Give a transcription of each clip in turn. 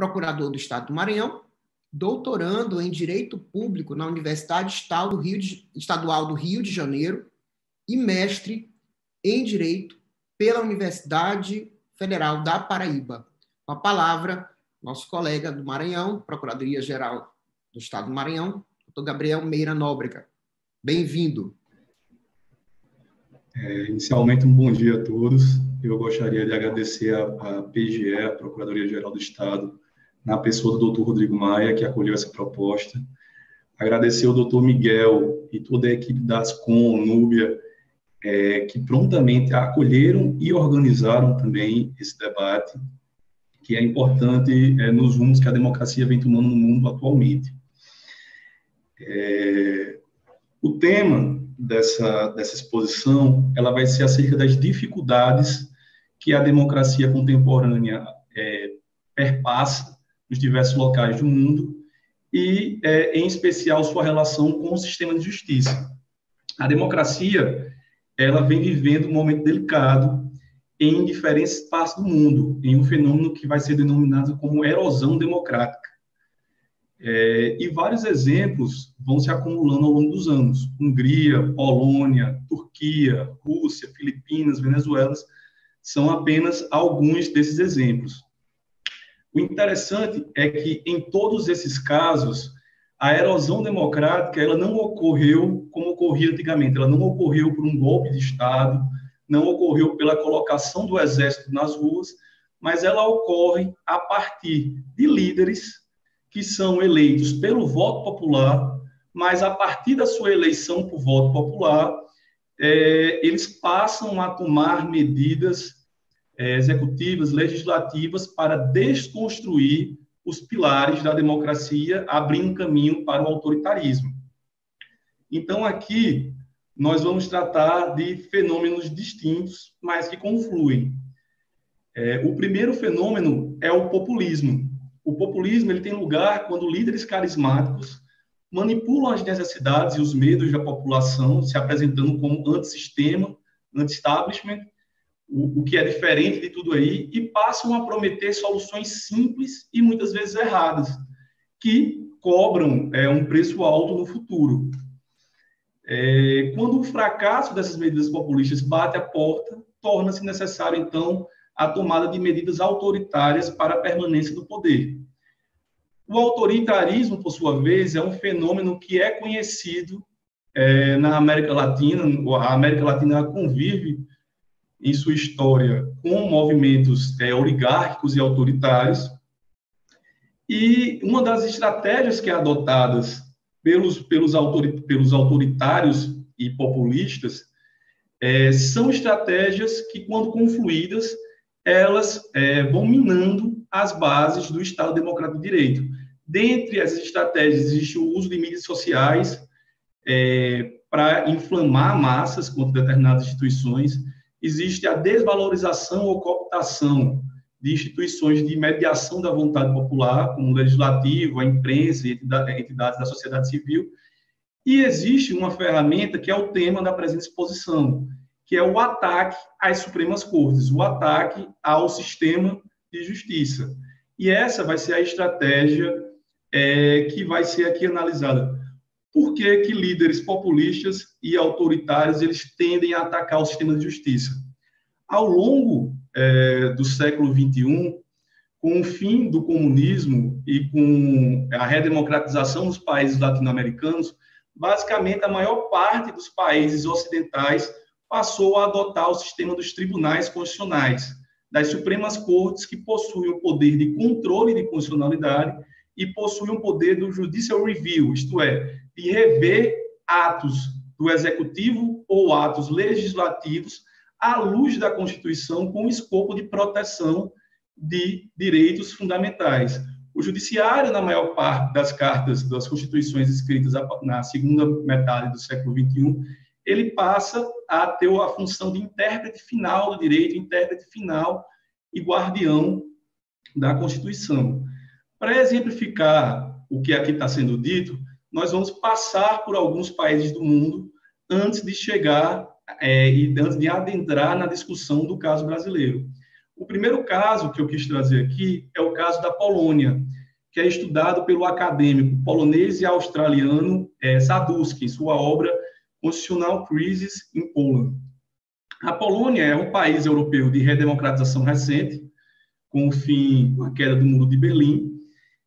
procurador do Estado do Maranhão, doutorando em Direito Público na Universidade Estadual do Rio de Janeiro e mestre em Direito pela Universidade Federal da Paraíba. Com a palavra, nosso colega do Maranhão, Procuradoria-Geral do Estado do Maranhão, Dr. Gabriel Meira Nóbrega. Bem-vindo. Inicialmente, um bom dia a todos. Eu gostaria de agradecer à PGE, a Procuradoria-Geral do Estado, na pessoa do Dr. Rodrigo Maia, que acolheu essa proposta. Agradecer ao Dr. Miguel e toda a equipe da Ascom, Núbia, que prontamente acolheram e organizaram também esse debate, que é importante nos rumos que a democracia vem tomando no mundo atualmente. O tema dessa exposição, ela vai ser acerca das dificuldades que a democracia contemporânea perpassa nos diversos locais do mundo e, em especial, sua relação com o sistema de justiça. A democracia, ela vem vivendo um momento delicado em diferentes partes do mundo, em um fenômeno que vai ser denominado como erosão democrática. E vários exemplos vão se acumulando ao longo dos anos. Hungria, Polônia, Turquia, Rússia, Filipinas, Venezuela, são apenas alguns desses exemplos. O interessante é que, em todos esses casos, a erosão democrática ela não ocorreu como ocorria antigamente. Ela não ocorreu por um golpe de Estado, não ocorreu pela colocação do exército nas ruas, mas ela ocorre a partir de líderes que são eleitos pelo voto popular, mas a partir da sua eleição por voto popular, eles passam a tomar medidas executivas, legislativas, para desconstruir os pilares da democracia, abrindo caminho para o autoritarismo. Então, aqui, nós vamos tratar de fenômenos distintos, mas que confluem. O primeiro fenômeno é o populismo. O populismo ele tem lugar quando líderes carismáticos manipulam as necessidades e os medos da população, se apresentando como antissistema, anti-establishment, o que é diferente de tudo aí, e passam a prometer soluções simples e muitas vezes erradas, que cobram um preço alto no futuro. Quando o fracasso dessas medidas populistas bate à porta, torna-se necessário, então, a tomada de medidas autoritárias para a permanência do poder. O autoritarismo, por sua vez, é um fenômeno que é conhecido na América Latina. A América Latina convive em sua história com movimentos oligárquicos e autoritários, e uma das estratégias que é adotadas pelos autoritários e populistas são estratégias que, quando confluídas, elas vão minando as bases do Estado Democrático de Direito. Dentre as estratégias, existe o uso de mídias sociais para inflamar massas contra determinadas instituições. Existe a desvalorização ou cooptação de instituições de mediação da vontade popular, como o legislativo, a imprensa e entidades da sociedade civil. E existe uma ferramenta que é o tema da presente exposição, que é o ataque às Supremas Cortes, o ataque ao sistema de justiça. E essa vai ser a estratégia que vai ser aqui analisada. Por que que líderes populistas e autoritários eles tendem a atacar o sistema de justiça? Ao longo do século XXI, com o fim do comunismo e com a redemocratização dos países latino-americanos, basicamente a maior parte dos países ocidentais passou a adotar o sistema dos tribunais constitucionais, das Supremas Cortes, que possuem o poder de controle de constitucionalidade e possuem o poder do judicial review, isto é, de rever atos do executivo ou atos legislativos à luz da Constituição com o escopo de proteção de direitos fundamentais. O judiciário, na maior parte das cartas das constituições escritas na segunda metade do século XXI, ele passa a ter a função de intérprete final do direito, intérprete final e guardião da Constituição. Para exemplificar o que aqui está sendo dito, nós vamos passar por alguns países do mundo antes de chegar e antes de adentrar na discussão do caso brasileiro. O primeiro caso que eu quis trazer aqui é o caso da Polônia, que é estudado pelo acadêmico polonês e australiano Sadusky, em sua obra Constitutional Crisis in Poland. A Polônia é um país europeu de redemocratização recente, com o fim, com a queda do Muro de Berlim,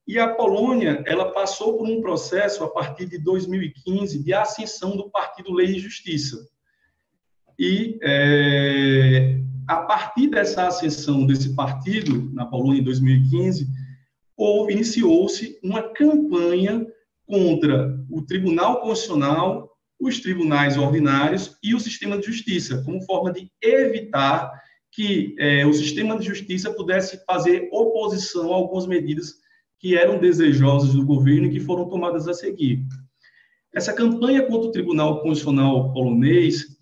e a Polônia ela passou por um processo, a partir de 2015, de ascensão do Partido Lei e Justiça. E, a partir dessa ascensão desse partido, na Polônia, em 2015, iniciou-se uma campanha contra o Tribunal Constitucional, os tribunais ordinários e o sistema de justiça, como forma de evitar que o sistema de justiça pudesse fazer oposição a algumas medidas que eram desejosas do governo e que foram tomadas a seguir. Essa campanha contra o Tribunal Constitucional polonês,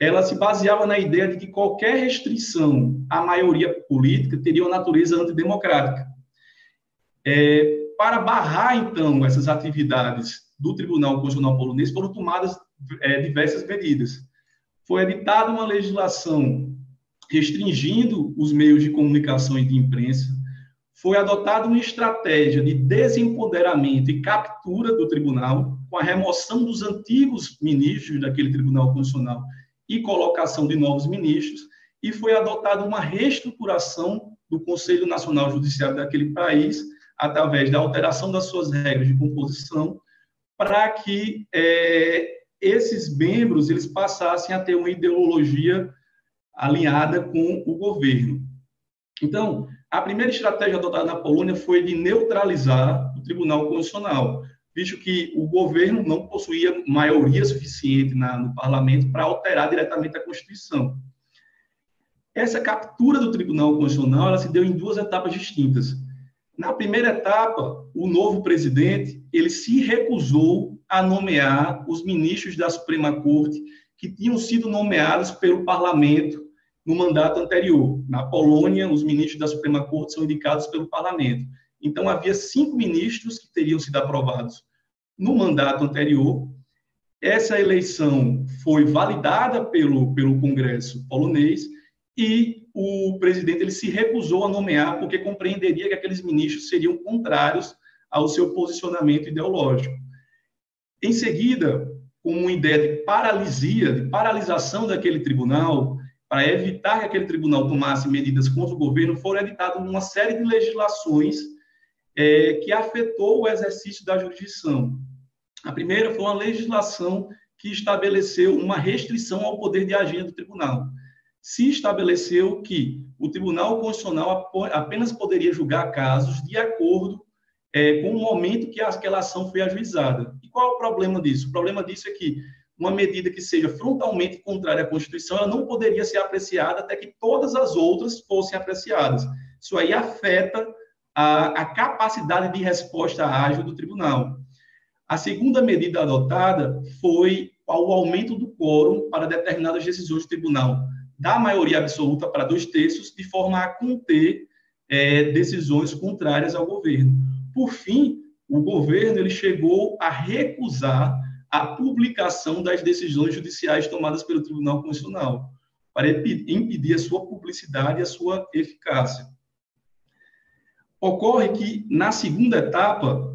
ela se baseava na ideia de que qualquer restrição à maioria política teria uma natureza antidemocrática. Para barrar, então, essas atividades do Tribunal Constitucional polonês, foram tomadas diversas medidas. Foi editada uma legislação restringindo os meios de comunicação e de imprensa, foi adotada uma estratégia de desempoderamento e captura do tribunal, com a remoção dos antigos ministros daquele Tribunal Constitucional e colocação de novos ministros, e foi adotada uma reestruturação do Conselho Nacional Judiciário daquele país, através da alteração das suas regras de composição, para que esses membros eles passassem a ter uma ideologia alinhada com o governo. Então, a primeira estratégia adotada na Polônia foi de neutralizar o Tribunal Constitucional, visto que o governo não possuía maioria suficiente no parlamento para alterar diretamente a Constituição. Essa captura do Tribunal Constitucional ela se deu em duas etapas distintas. Na primeira etapa, o novo presidente ele se recusou a nomear os ministros da Suprema Corte que tinham sido nomeados pelo parlamento no mandato anterior. Na Polônia, os ministros da Suprema Corte são indicados pelo parlamento. Então, havia 5 ministros que teriam sido aprovados no mandato anterior. Essa eleição foi validada pelo Congresso polonês e o presidente ele se recusou a nomear porque compreenderia que aqueles ministros seriam contrários ao seu posicionamento ideológico. Em seguida, com uma ideia de paralisia, de paralisação daquele tribunal, para evitar que aquele tribunal tomasse medidas contra o governo, foram editadas uma série de legislações que afetou o exercício da jurisdição. A primeira foi uma legislação que estabeleceu uma restrição ao poder de agenda do tribunal. Se estabeleceu que o Tribunal Constitucional apenas poderia julgar casos de acordo com o momento que aquela ação foi ajuizada. E qual é o problema disso? O problema disso é que uma medida que seja frontalmente contrária à Constituição, ela não poderia ser apreciada até que todas as outras fossem apreciadas. Isso aí afeta a capacidade de resposta ágil do tribunal. A segunda medida adotada foi o aumento do quórum para determinadas decisões do tribunal, da maioria absoluta para 2/3, de forma a conter decisões contrárias ao governo. Por fim, o governo ele chegou a recusar a publicação das decisões judiciais tomadas pelo Tribunal Constitucional, para impedir a sua publicidade e a sua eficácia. Ocorre que, na segunda etapa,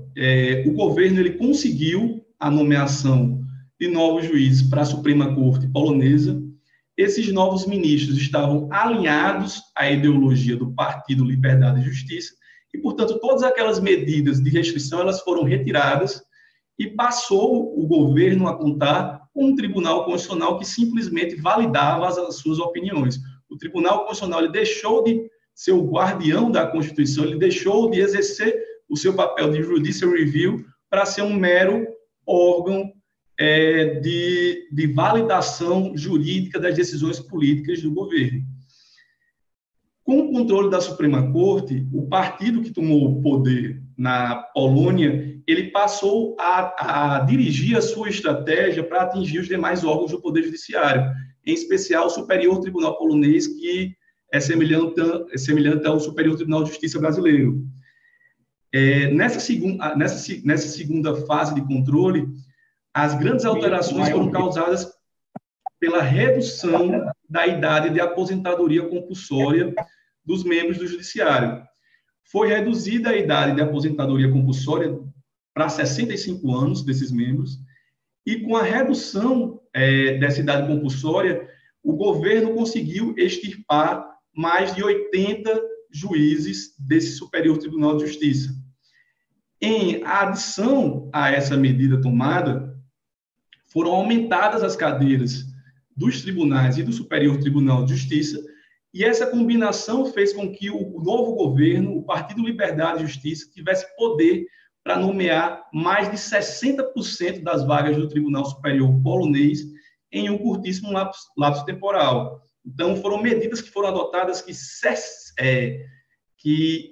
o governo ele conseguiu a nomeação de novos juízes para a Suprema Corte polonesa. Esses novos ministros estavam alinhados à ideologia do Partido Liberdade e Justiça e, portanto, todas aquelas medidas de restrição elas foram retiradas e passou o governo a contar com um Tribunal Constitucional que simplesmente validava as suas opiniões. O Tribunal Constitucional ele deixou de ser o guardião da Constituição, ele deixou de exercer o seu papel de judicial review para ser um mero órgão de validação jurídica das decisões políticas do governo. Com o controle da Suprema Corte, o partido que tomou o poder na Polônia, ele passou a dirigir a sua estratégia para atingir os demais órgãos do Poder Judiciário, em especial o Superior Tribunal Polonês, que é semelhante ao Superior Tribunal de Justiça brasileiro. Nessa segunda fase de controle, as grandes alterações foram causadas pela redução da idade de aposentadoria compulsória dos membros do Judiciário. Foi reduzida a idade de aposentadoria compulsória para 65 anos desses membros, e com a redução dessa idade compulsória, o governo conseguiu extirpar mais de 80 juízes desse Superior Tribunal de Justiça. Em adição a essa medida tomada, foram aumentadas as cadeiras dos tribunais e do Superior Tribunal de Justiça, e essa combinação fez com que o novo governo, o Partido Liberdade e Justiça, tivesse poder para nomear mais de 60% das vagas do Tribunal Superior polonês em um curtíssimo lapso temporal. Então, foram medidas que foram adotadas que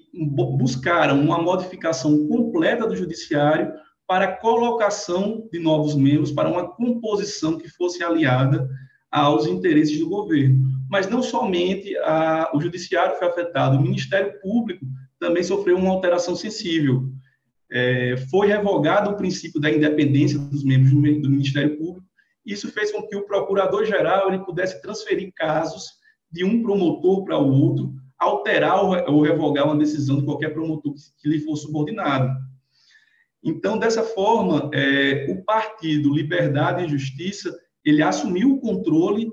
buscaram uma modificação completa do judiciário para a colocação de novos membros, para uma composição que fosse aliada aos interesses do governo. Mas não somente o judiciário foi afetado, o Ministério Público também sofreu uma alteração sensível. Foi revogado o princípio da independência dos membros do Ministério Público. Isso fez com que o procurador-geral ele pudesse transferir casos de um promotor para o outro, alterar ou revogar uma decisão de qualquer promotor que lhe for subordinado. Então, dessa forma, o Partido Liberdade e Justiça ele assumiu o controle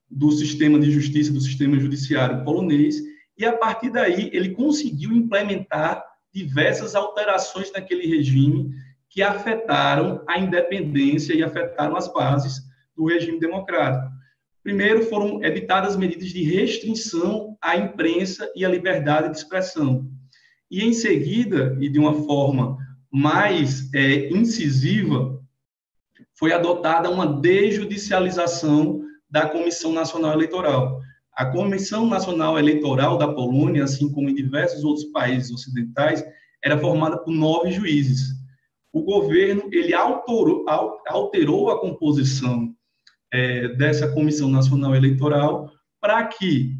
do sistema de justiça, do sistema judiciário polonês, e, a partir daí, ele conseguiu implementar diversas alterações naquele regime que afetaram a independência e afetaram as bases do regime democrático. Primeiro, foram editadas medidas de restrição à imprensa e à liberdade de expressão. E, em seguida, e de uma forma mais incisiva, foi adotada uma desjudicialização da Comissão Nacional Eleitoral. A Comissão Nacional Eleitoral da Polônia, assim como em diversos outros países ocidentais, era formada por 9 juízes. O governo ele alterou a composição dessa Comissão Nacional Eleitoral para que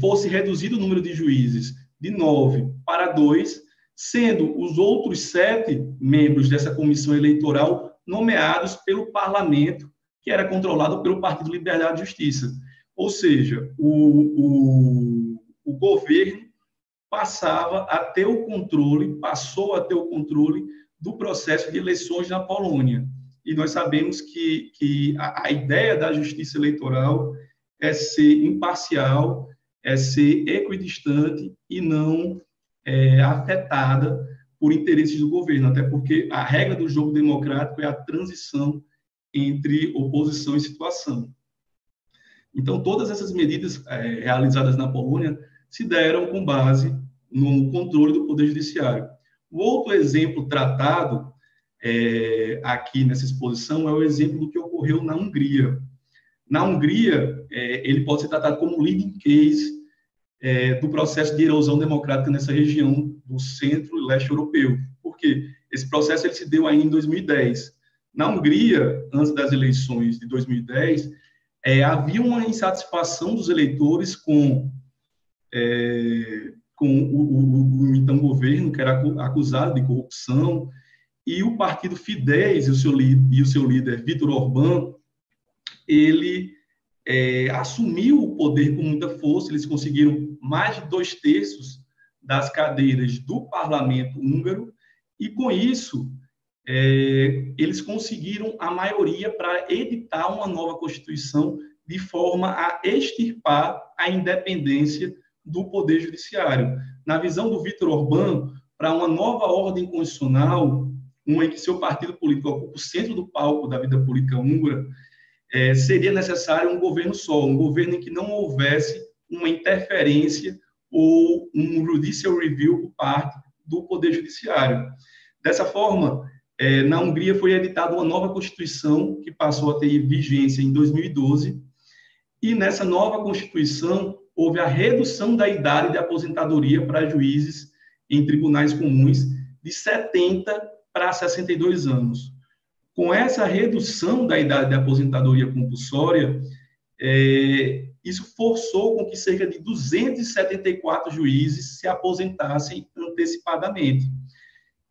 fosse reduzido o número de juízes de 9 para 2, sendo os outros 7 membros dessa comissão eleitoral nomeados pelo parlamento, que era controlado pelo Partido Liberdade e Justiça. Ou seja, o governo passou a ter o controle do processo de eleições na Polônia. E nós sabemos que a ideia da justiça eleitoral é ser imparcial, é ser equidistante e não afetada por interesses do governo, até porque a regra do jogo democrático é a transição entre oposição e situação. Então, todas essas medidas realizadas na Polônia se deram com base no controle do Poder Judiciário. O outro exemplo tratado aqui nessa exposição é o exemplo do que ocorreu na Hungria. Na Hungria, ele pode ser tratado como leading case do processo de erosão democrática nessa região do centro e leste europeu. Por quê? Esse processo ele se deu ainda em 2010. Na Hungria, antes das eleições de 2010, havia uma insatisfação dos eleitores com o então governo, que era acusado de corrupção, e o partido Fidesz e o seu líder, Viktor Orbán, ele assumiu o poder com muita força. Eles conseguiram mais de 2/3 das cadeiras do parlamento húngaro, e com isso eles conseguiram a maioria para editar uma nova Constituição de forma a extirpar a independência do Poder Judiciário. Na visão do Viktor Orbán, para uma nova ordem constitucional, uma em que seu partido político ocupa o centro do palco da vida política húngara, seria necessário um governo só, um governo em que não houvesse uma interferência ou um judicial review por parte do Poder Judiciário. Dessa forma, na Hungria foi editada uma nova Constituição, que passou a ter vigência em 2012, e nessa nova Constituição houve a redução da idade de aposentadoria para juízes em tribunais comuns de 70 para 62 anos. Com essa redução da idade de aposentadoria compulsória, isso forçou com que cerca de 274 juízes se aposentassem antecipadamente.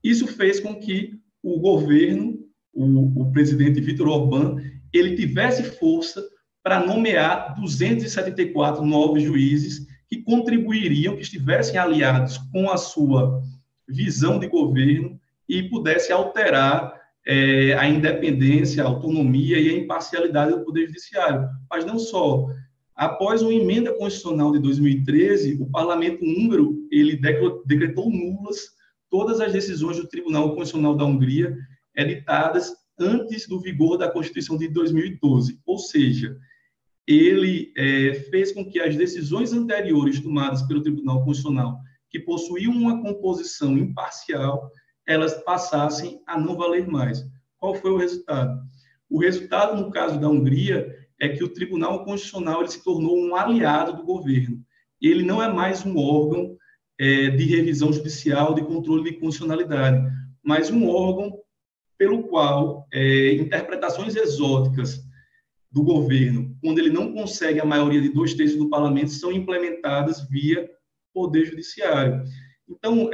Isso fez com que o governo, o presidente Viktor Orbán, ele tivesse força para nomear 274 novos juízes que contribuiriam, que estivessem aliados com a sua visão de governo e pudesse alterar a independência, a autonomia e a imparcialidade do Poder Judiciário. Mas não só. Após uma emenda constitucional de 2013, o Parlamento húngaro ele decretou nulas todas as decisões do Tribunal Constitucional da Hungria editadas antes do vigor da Constituição de 2012. Ou seja, ele fez com que as decisões anteriores tomadas pelo Tribunal Constitucional, que possuíam uma composição imparcial, elas passassem a não valer mais. Qual foi o resultado? O resultado, no caso da Hungria, é que o Tribunal Constitucional ele se tornou um aliado do governo. Ele não é mais um órgão de revisão judicial, de controle de constitucionalidade, mas um órgão pelo qual interpretações exóticas do governo, quando ele não consegue a maioria de 2/3 do parlamento, são implementadas via Poder Judiciário. Então,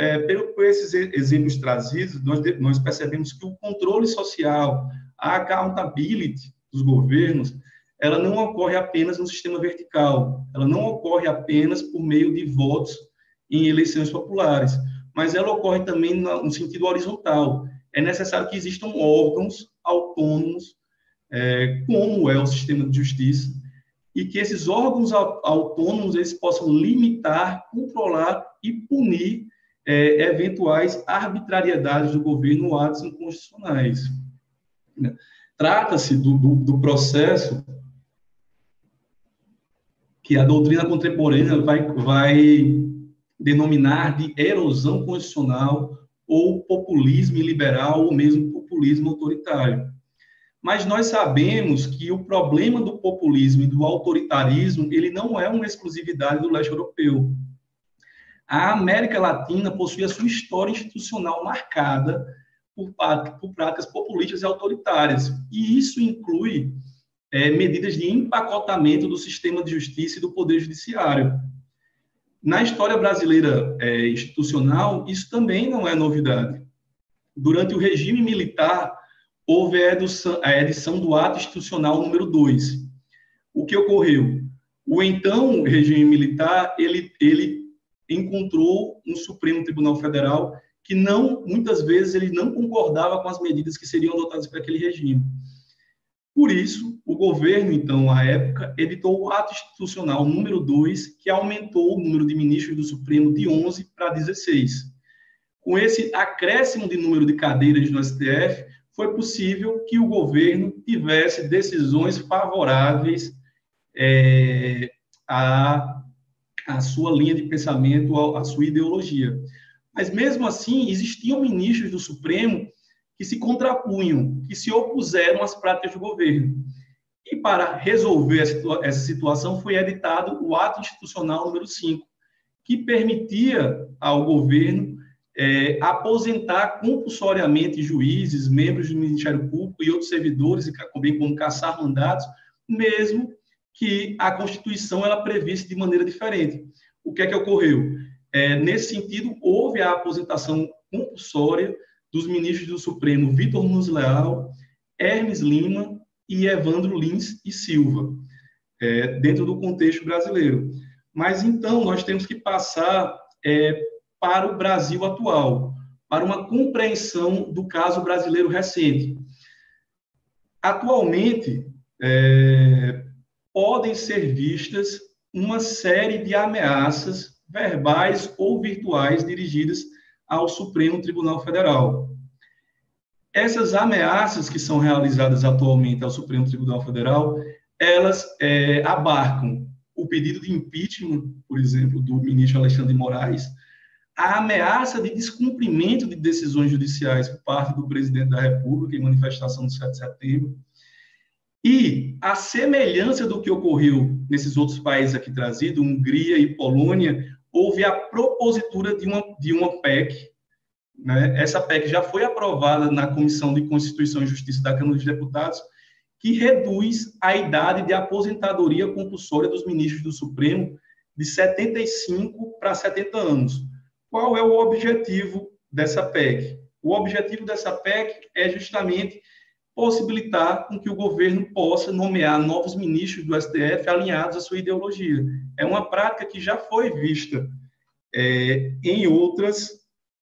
por esses exemplos trazidos, nós percebemos que o controle social, a accountability dos governos, ela não ocorre apenas no sistema vertical, ela não ocorre apenas por meio de votos em eleições populares, mas ela ocorre também no sentido horizontal. É necessário que existam órgãos autônomos, como é o sistema de justiça, e que esses órgãos autônomos eles possam limitar, controlar e punir eventuais arbitrariedades do governo ou atos inconstitucionais. Trata-se do processo que a doutrina contemporânea vai denominar de erosão constitucional ou populismo iliberal ou mesmo populismo autoritário. Mas nós sabemos que o problema do populismo e do autoritarismo ele não é uma exclusividade do leste europeu. A América Latina possui a sua história institucional marcada por práticas populistas e autoritárias, e isso inclui medidas de empacotamento do sistema de justiça e do poder judiciário. Na história brasileira institucional, isso também não é novidade. Durante o regime militar, houve a edição do Ato Institucional número 2. O que ocorreu? O então regime militar, ele encontrou um Supremo Tribunal Federal que muitas vezes ele não concordava com as medidas que seriam adotadas para aquele regime. Por isso, o governo, então, à época, editou o Ato Institucional número 2, que aumentou o número de ministros do Supremo de 11 para 16. Com esse acréscimo de número de cadeiras no STF, foi possível que o governo tivesse decisões favoráveis à sua linha de pensamento, à sua ideologia. Mas, mesmo assim, existiam ministros do Supremo que se contrapunham, que se opuseram às práticas do governo. E, para resolver essa situação, foi editado o Ato Institucional número 5, que permitia ao governo aposentar compulsoriamente juízes, membros do Ministério Público e outros servidores, e também como caçar mandatos, mesmo que a Constituição ela previsse de maneira diferente. O que é que ocorreu? Nesse sentido, houve a aposentação compulsória dos ministros do Supremo Vitor Nunes Leal, Hermes Lima e Evandro Lins e Silva, dentro do contexto brasileiro. Mas, então, nós temos que passar para o Brasil atual, para uma compreensão do caso brasileiro recente. Atualmente, podem ser vistas uma série de ameaças verbais ou virtuais dirigidas ao Supremo Tribunal Federal. Essas ameaças que são realizadas atualmente ao Supremo Tribunal Federal, elas abarcam o pedido de impeachment, por exemplo, do ministro Alexandre de Moraes, a ameaça de descumprimento de decisões judiciais por parte do presidente da República em manifestação do 7 de setembro, e a semelhança do que ocorreu nesses outros países aqui trazidos, Hungria e Polônia, houve a propositura de uma PEC, né? Essa PEC já foi aprovada na Comissão de Constituição e Justiça da Câmara dos Deputados, que reduz a idade de aposentadoria compulsória dos ministros do Supremo de 75 para 70 anos. Qual é o objetivo dessa PEC? O objetivo dessa PEC é justamente possibilitar com que o governo possa nomear novos ministros do STF alinhados à sua ideologia. É uma prática que já foi vista em outras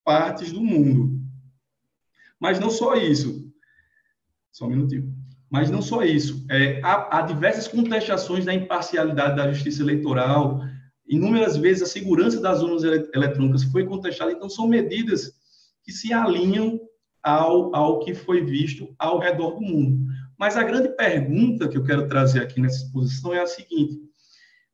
partes do mundo. Mas não só isso. Só um minutinho. Mas não só isso. Há diversas contestações da imparcialidade da justiça eleitoral. Inúmeras vezes a segurança das urnas eletrônicas foi contestada. Então, são medidas que se alinham ao que foi visto ao redor do mundo. Mas a grande pergunta que eu quero trazer aqui nessa exposição é a seguinte: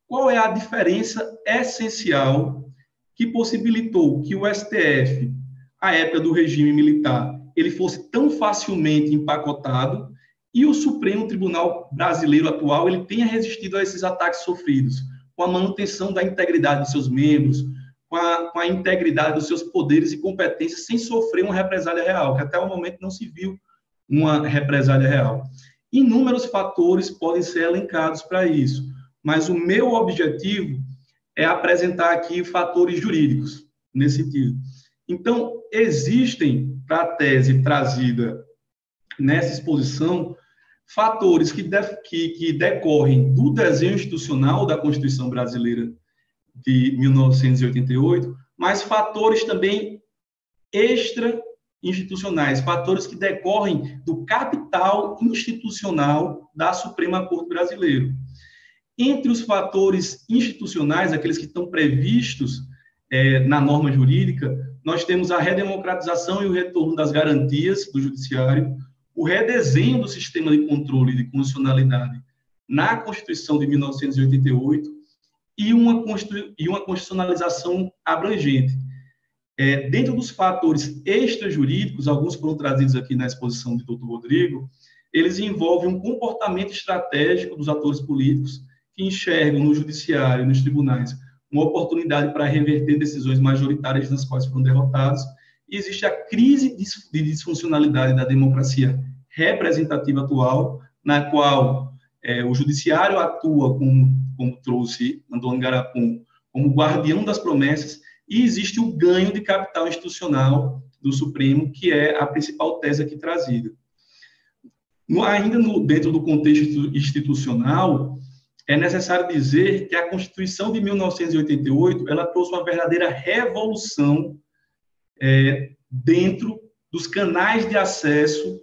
qual é a diferença essencial que possibilitou que o STF, à época do regime militar, ele fosse tão facilmente empacotado e o Supremo Tribunal Brasileiro atual ele tenha resistido a esses ataques sofridos, com a manutenção da integridade de seus membros, com a integridade dos seus poderes e competências, sem sofrer uma represália real, que até o momento não se viu uma represália real. Inúmeros fatores podem ser elencados para isso, mas o meu objetivo é apresentar aqui fatores jurídicos, nesse sentido. Então, existem, para a tese trazida nessa exposição, fatores que decorrem do desenho institucional da Constituição Brasileira de 1988, mas fatores também extra-institucionais, fatores que decorrem do capital institucional da Suprema Corte Brasileira. Entre os fatores institucionais, aqueles que estão previstos na norma jurídica, nós temos a redemocratização e o retorno das garantias do judiciário, o redesenho do sistema de controle de constitucionalidade na Constituição de 1988 e uma constitucionalização abrangente. Dentro dos fatores extrajurídicos, alguns foram trazidos aqui na exposição do Dr. Rodrigo, eles envolvem um comportamento estratégico dos atores políticos que enxergam no judiciário, nos tribunais, uma oportunidade para reverter decisões majoritárias nas quais foram derrotados. E existe a crise de disfuncionalidade da democracia representativa atual, na qual o judiciário atua, como trouxe Antônio Garapum, como guardião das promessas, e existe o ganho de capital institucional do Supremo, que é a principal tese aqui trazida. Ainda dentro do contexto institucional, é necessário dizer que a Constituição de 1988 ela trouxe uma verdadeira revolução dentro dos canais de acesso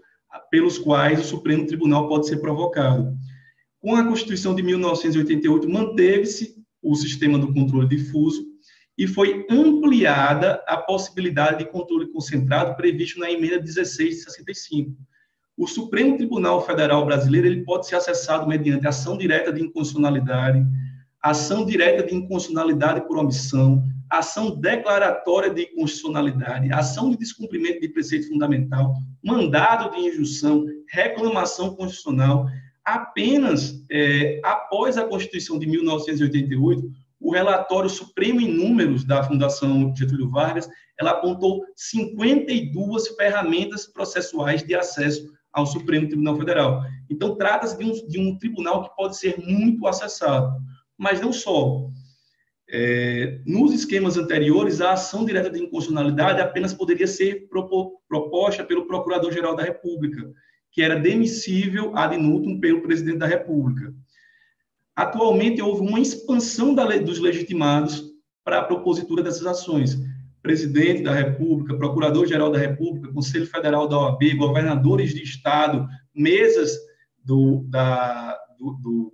pelos quais o Supremo Tribunal pode ser provocado. Com a Constituição de 1988, manteve-se o sistema do controle difuso e foi ampliada a possibilidade de controle concentrado previsto na emenda 16 de 65. O Supremo Tribunal Federal Brasileiro ele pode ser acessado mediante ação direta de inconstitucionalidade, ação direta de inconstitucionalidade por omissão, ação declaratória de inconstitucionalidade, ação de descumprimento de preceito fundamental, mandado de injunção, reclamação constitucional. Apenas após a Constituição de 1988, o relatório Supremo em Números da Fundação Getúlio Vargas, ela apontou 52 ferramentas processuais de acesso ao Supremo Tribunal Federal. Então, trata-se de um tribunal que pode ser muito acessado. Mas não só. Nos esquemas anteriores, a ação direta de inconstitucionalidade apenas poderia ser proposta pelo Procurador-Geral da República, que era demissível ad nutum pelo Presidente da República. Atualmente, houve uma expansão da lei dos legitimados para a propositura dessas ações. Presidente da República, Procurador-Geral da República, Conselho Federal da OAB, governadores de Estado, mesas do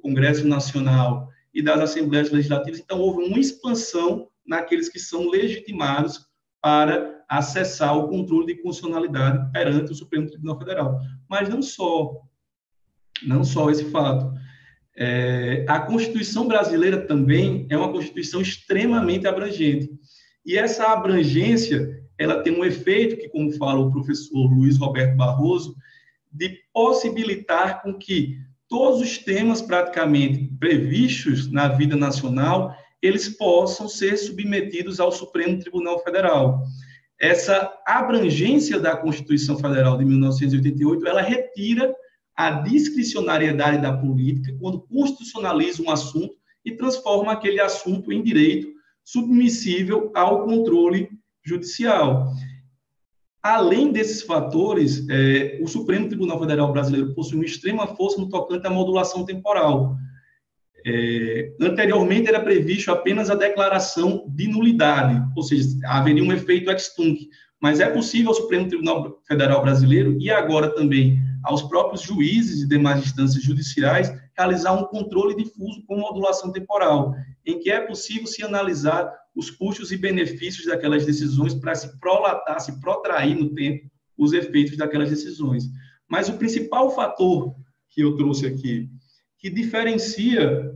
Congresso Nacional e das Assembleias Legislativas. Então, houve uma expansão naqueles que são legitimados para acessar o controle de constitucionalidade perante o Supremo Tribunal Federal. Mas não só esse fato. A Constituição brasileira também é uma Constituição extremamente abrangente. E essa abrangência, ela tem um efeito que, como fala o professor Luiz Roberto Barroso, de possibilitar com que todos os temas praticamente previstos na vida nacional, eles possam ser submetidos ao Supremo Tribunal Federal. Essa abrangência da Constituição Federal de 1988, ela retira a discricionariedade da política quando constitucionaliza um assunto e transforma aquele assunto em direito submissível ao controle judicial. Além desses fatores, o Supremo Tribunal Federal Brasileiro possui uma extrema força no tocante à modulação temporal. Anteriormente era previsto apenas a declaração de nulidade, ou seja, haveria um efeito ex tunc, mas é possível ao Supremo Tribunal Federal Brasileiro e agora também aos próprios juízes e demais instâncias judiciais realizar um controle difuso com modulação temporal, em que é possível se analisar os custos e benefícios daquelas decisões para se prolatar, se protrair no tempo os efeitos daquelas decisões. Mas o principal fator que eu trouxe aqui, que diferencia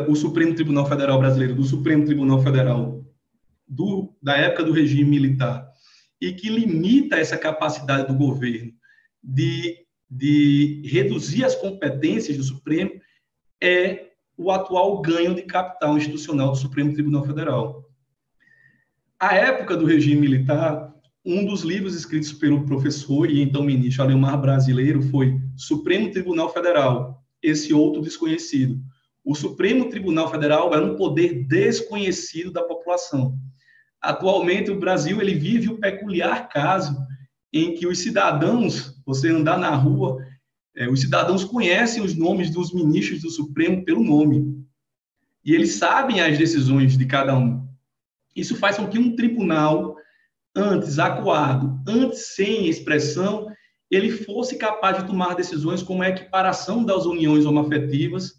o Supremo Tribunal Federal Brasileiro do Supremo Tribunal Federal da época do regime militar, e que limita essa capacidade do governo de reduzir as competências do Supremo, é o atual ganho de capital institucional do Supremo Tribunal Federal. À época do regime militar, um dos livros escritos pelo professor e então ministro Alemar Brasileiro foi Supremo Tribunal Federal, esse outro desconhecido. O Supremo Tribunal Federal era um poder desconhecido da população. Atualmente, o Brasil ele vive o peculiar caso em que os cidadãos, você andar na rua, os cidadãos conhecem os nomes dos ministros do Supremo pelo nome. E eles sabem as decisões de cada um. Isso faz com que um tribunal, antes acuado, antes sem expressão, ele fosse capaz de tomar decisões como a equiparação das uniões homoafetivas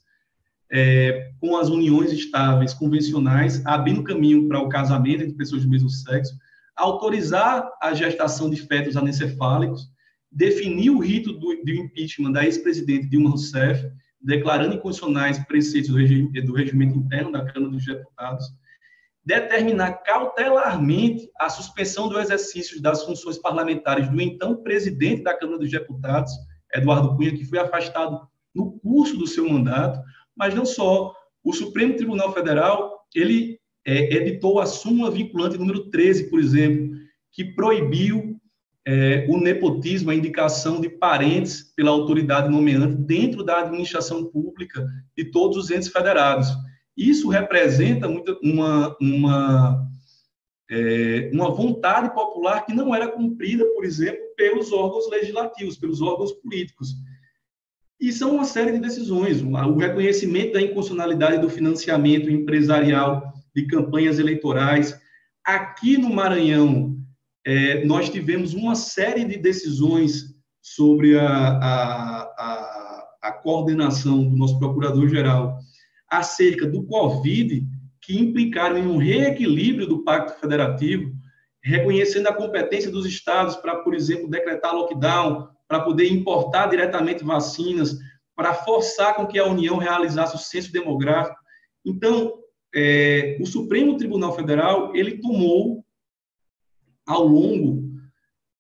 com as uniões estáveis, convencionais, abrindo caminho para o casamento entre pessoas do mesmo sexo, autorizar a gestação de fetos anencefálicos, definir o rito do impeachment da ex-presidente Dilma Rousseff, declarando inconstitucionais preceitos do regimento interno da Câmara dos Deputados, determinar cautelarmente a suspensão do exercício das funções parlamentares do então presidente da Câmara dos Deputados, Eduardo Cunha, que foi afastado no curso do seu mandato, mas não só. O Supremo Tribunal Federal, ele editou a súmula vinculante número 13, por exemplo, que proibiu o nepotismo, a indicação de parentes pela autoridade nomeante dentro da administração pública de todos os entes federados. Isso representa uma vontade popular que não era cumprida, por exemplo, pelos órgãos legislativos, pelos órgãos políticos. E são uma série de decisões. O reconhecimento da inconstitucionalidade do financiamento empresarial de campanhas eleitorais. Aqui no Maranhão, nós tivemos uma série de decisões sobre a coordenação do nosso procurador-geral acerca do Covid, que implicaram em um reequilíbrio do Pacto Federativo, reconhecendo a competência dos estados para, por exemplo, decretar lockdown, para poder importar diretamente vacinas, para forçar com que a União realizasse o censo demográfico. Então, o Supremo Tribunal Federal, ele tomou, ao longo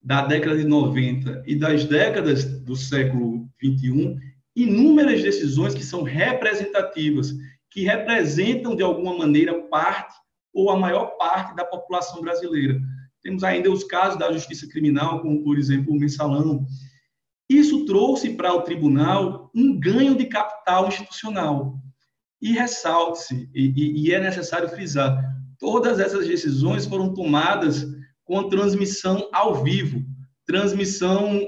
da década de 90 e das décadas do século XXI, inúmeras decisões que são representativas, que representam, de alguma maneira, parte ou a maior parte da população brasileira. Temos ainda os casos da justiça criminal, como, por exemplo, o mensalão. Isso trouxe para o tribunal um ganho de capital institucional. E ressalte-se, e é necessário frisar, todas essas decisões foram tomadas com transmissão ao vivo, transmissão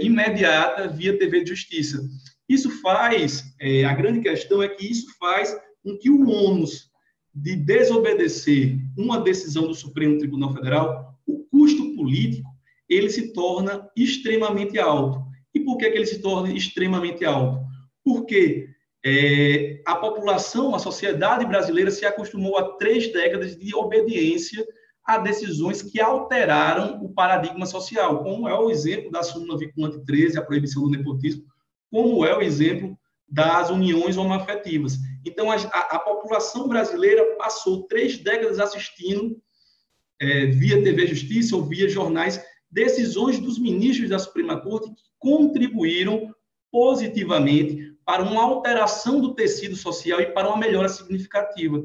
imediata via TV de Justiça. Isso faz, a grande questão é que isso faz com que o ônus de desobedecer uma decisão do Supremo Tribunal Federal, o custo político, ele se torna extremamente alto. E por que ele se torna extremamente alto? Porque a população, a sociedade brasileira se acostumou a 3 décadas de obediência a decisões que alteraram o paradigma social, como é o exemplo da súmula vinculante 13, a proibição do nepotismo, como é o exemplo das uniões homoafetivas. Então, a população brasileira passou 3 décadas assistindo, via TV Justiça ou via jornais, decisões dos ministros da Suprema Corte que contribuíram positivamente para uma alteração do tecido social e para uma melhora significativa.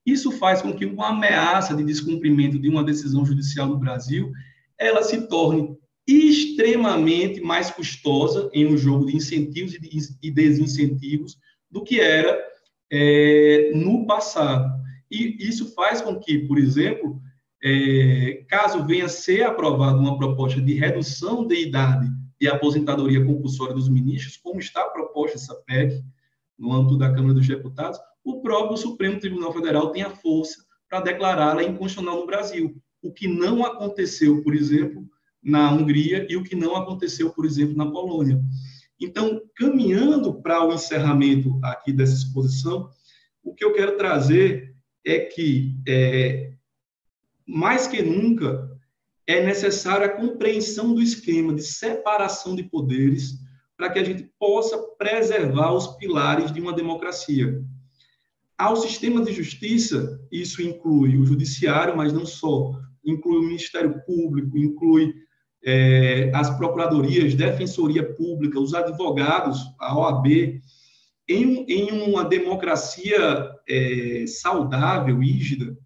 Isso faz com que uma ameaça de descumprimento de uma decisão judicial no Brasil, ela se torne extremamente mais custosa em um jogo de incentivos e desincentivos do que era no passado. E isso faz com que, por exemplo, caso venha a ser aprovada uma proposta de redução de idade de aposentadoria compulsória dos ministros, como está proposta essa PEC no âmbito da Câmara dos Deputados, o próprio Supremo Tribunal Federal tem a força para declará-la inconstitucional no Brasil, o que não aconteceu, por exemplo, na Hungria e o que não aconteceu, por exemplo, na Polônia. Então, caminhando para o encerramento aqui dessa exposição, o que eu quero trazer é que, mais que nunca, é necessária a compreensão do esquema de separação de poderes para que a gente possa preservar os pilares de uma democracia. Ao sistema de justiça, isso inclui o judiciário, mas não só, inclui o Ministério Público, inclui as procuradorias, defensoria pública, os advogados, a OAB. Em uma democracia saudável, rígida,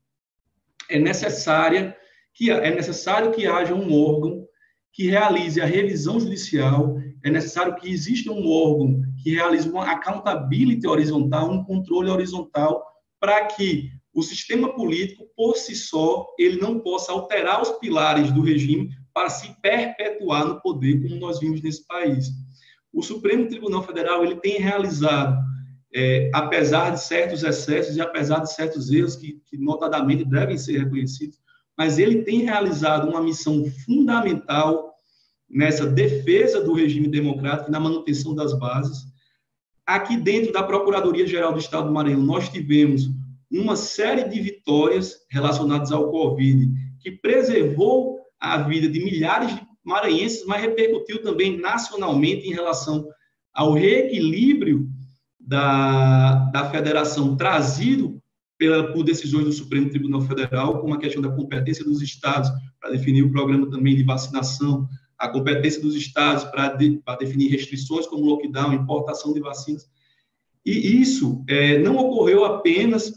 é necessário que haja um órgão que realize a revisão judicial, é necessário que exista um órgão que realize uma accountability horizontal, um controle horizontal, para que o sistema político, por si só, ele não possa alterar os pilares do regime para se perpetuar no poder, como nós vimos nesse país. O Supremo Tribunal Federal ele tem realizado, apesar de certos excessos e apesar de certos erros que notadamente devem ser reconhecidos, mas ele tem realizado uma missão fundamental nessa defesa do regime democrático e na manutenção das bases. Aqui dentro da Procuradoria-Geral do Estado do Maranhão, nós tivemos uma série de vitórias relacionadas ao Covid, que preservou a vida de milhares de maranhenses, mas repercutiu também nacionalmente em relação ao reequilíbrio da federação trazido por decisões do Supremo Tribunal Federal, como a questão da competência dos estados para definir o programa também de vacinação, a competência dos estados para definir restrições como lockdown, importação de vacinas. E isso não ocorreu apenas,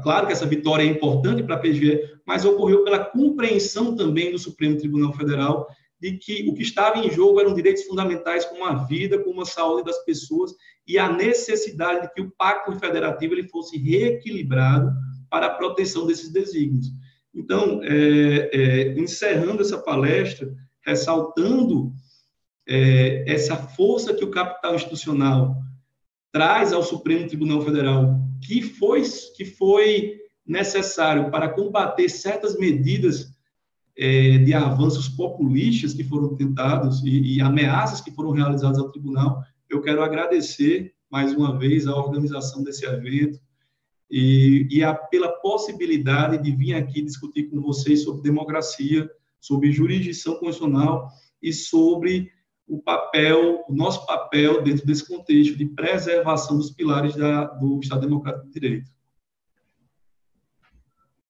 claro que essa vitória é importante para a PGE, mas ocorreu pela compreensão também do Supremo Tribunal Federal de que o que estava em jogo eram direitos fundamentais como a vida, como a saúde das pessoas e a necessidade de que o pacto federativo ele fosse reequilibrado para a proteção desses desígnios. Então, encerrando essa palestra, ressaltando essa força que o capital institucional traz ao Supremo Tribunal Federal, que foi necessário para combater certas medidas de avanços populistas que foram tentados e ameaças que foram realizadas ao tribunal, eu quero agradecer mais uma vez a organização desse evento pela possibilidade de vir aqui discutir com vocês sobre democracia, sobre jurisdição constitucional e sobre o nosso papel dentro desse contexto de preservação dos pilares do Estado Democrático de Direito.